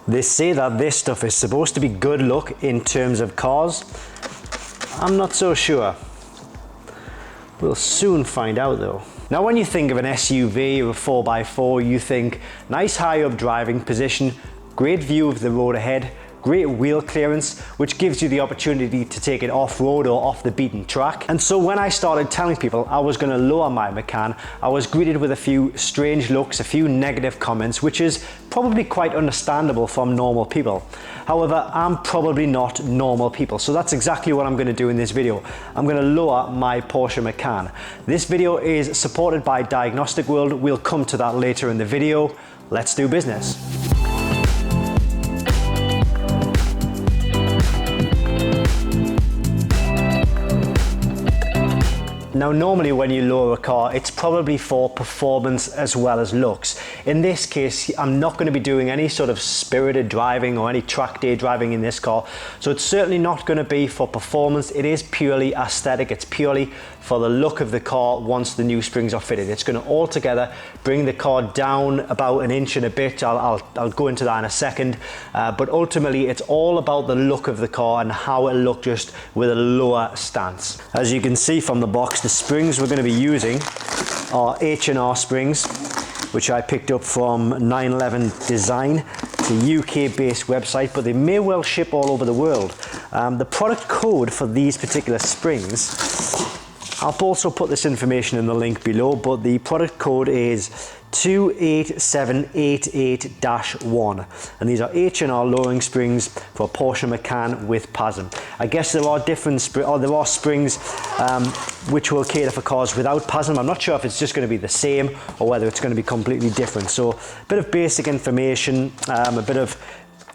They say that this stuff is supposed to be good luck in terms of cars. I'm not so sure. We'll soon find out though. Now when you think of an SUV or a 4x4, you think nice high up driving position, great view of the road ahead, great wheel clearance, which gives you the opportunity to take it off-road or off the beaten track. And so when I started telling people I was going to lower my Macan, I was greeted with a few strange looks, a few negative comments, which is probably quite understandable from normal people. However, I'm probably not normal people, so that's exactly what I'm going to do in this video. I'm going to lower my Porsche Macan. This video is supported by Diagnostic World. We'll come to that later in the video. Let's do business. Now normally when you lower a car, it's probably for performance as well as looks. In this case, I'm not going to be doing any sort of spirited driving or any track day driving in this car. So it's certainly not going to be for performance. It is purely aesthetic. It's purely for the look of the car once the new springs are fitted. It's going to altogether bring the car down about an inch and a bit. I'll go into that in a second. But ultimately, it's all about the look of the car and how it'll look just with a lower stance. As you can see from the box, the springs we're going to be using are H&R springs, which I picked up from 911 Design. It's a UK-based website, but they may well ship all over the world. The product code for these particular springs, I'll also put this information in the link below, but the product code is 28788-1, and these are H&R lowering springs for Porsche Macan with PASM. I guess there are springs which will cater for cars without PASM. I'm not sure if it's just going to be the same or whether it's going to be completely different. So a bit of basic information, a bit of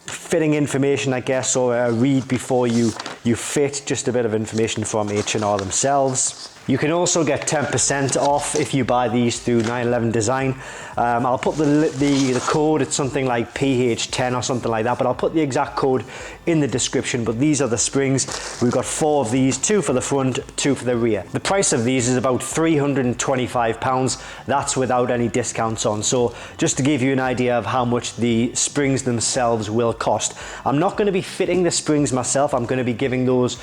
fitting information, I guess, or a read before you fit, just a bit of information from H&R themselves. You can also get 10% off if you buy these through 911 Design. I'll put the code, it's something like PH10 or something like that, but I'll put the exact code in the description. But these are the springs. We've got 4 of these, 2 for the front, 2 for the rear. The price of these is about £325. That's without any discounts on. So just to give you an idea of how much the springs themselves will cost. I'm not going to be fitting the springs myself. I'm going to be giving those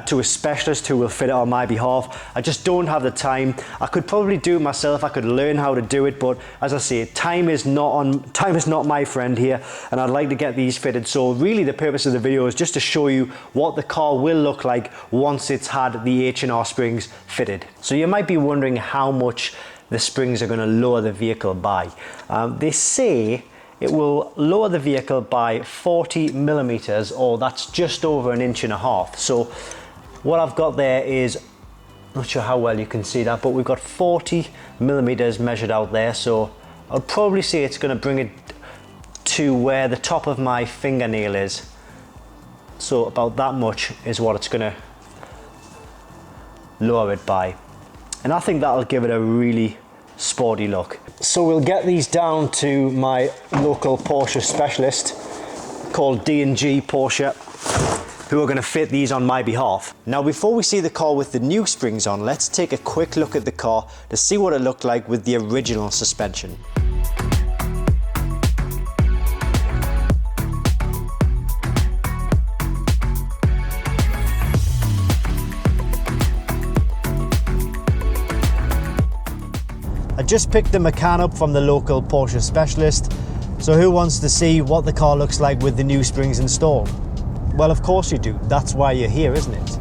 to a specialist who will fit it on my behalf. I just don't have the time. I could probably do it myself. I could learn how to do it, but as I say, time is not my friend here, and I'd like to get these fitted. So really the purpose of the video is just to show you what the car will look like once it's had the H&R springs fitted. So you might be wondering how much the springs are going to lower the vehicle by. They say it will lower the vehicle by 40 millimeters, or that's just over 1.5 inches. So what I've got there is, not sure how well you can see that, but we've got 40 millimeters measured out there. So I'd probably say it's going to bring it to where the top of my fingernail is. So about that much is what it's going to lower it by. And I think that'll give it a really sporty look. So we'll get these down to my local Porsche specialist called D&G Porsche, who are going to fit these on my behalf. Now before we see the car with the new springs on, let's take a quick look at the car to see what it looked like with the original suspension. I just picked the Macan up from the local Porsche specialist, so who wants to see what the car looks like with the new springs installed? Well, of course you do. That's why you're here, isn't it?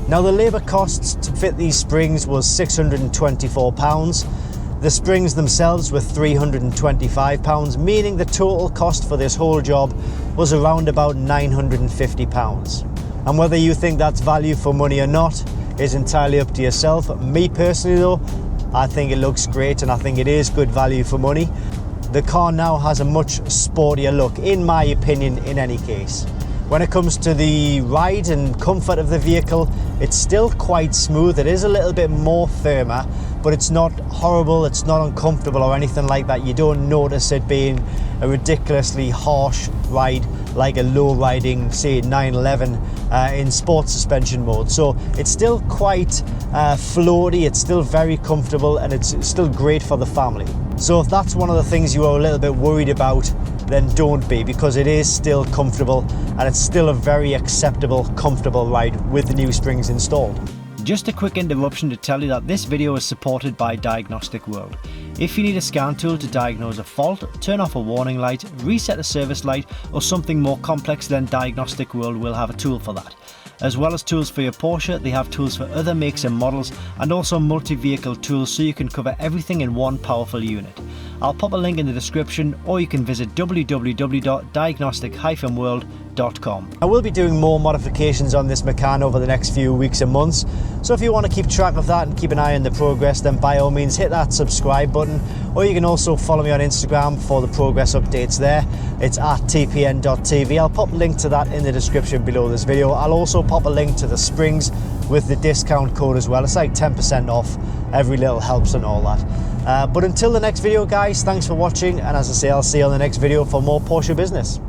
Now the labour costs to fit these springs was £624. The springs themselves were £325, meaning the total cost for this whole job was around about £950. And whether you think that's value for money or not is entirely up to yourself. Me personally though, I think it looks great and I think it is good value for money. The car now has a much sportier look, in my opinion, in any case. When it comes to the ride and comfort of the vehicle, it's still quite smooth. It is a little bit more firmer, but it's not horrible, it's not uncomfortable or anything like that. You don't notice it being a ridiculously harsh ride like a low riding, say, 911 in sports suspension mode. So it's still quite floaty, it's still very comfortable, and it's still great for the family. So if that's one of the things you are a little bit worried about, then don't be, because it is still comfortable and it's still a very acceptable, comfortable ride with the new springs installed. Just a quick interruption to tell you that this video is supported by Diagnostic World. If you need a scan tool to diagnose a fault, turn off a warning light, reset a service light, or something more complex, then Diagnostic World will have a tool for that. As well as tools for your Porsche, they have tools for other makes and models, and also multi-vehicle tools so you can cover everything in one powerful unit. I'll pop a link in the description, or you can visit www.diagnostic-world.com. I will be doing more modifications on this Macan over the next few weeks and months, so if you want to keep track of that and keep an eye on the progress, then by all means hit that subscribe button, or you can also follow me on Instagram for the progress updates there. It's at tpn.tv. I'll pop a link to that in the description below this video. I'll also pop a link to the springs with the discount code as well. It's like 10% off. Every little helps and all that. But until the next video, guys, thanks for watching, and as I say, I'll see you on the next video for more Porsche business.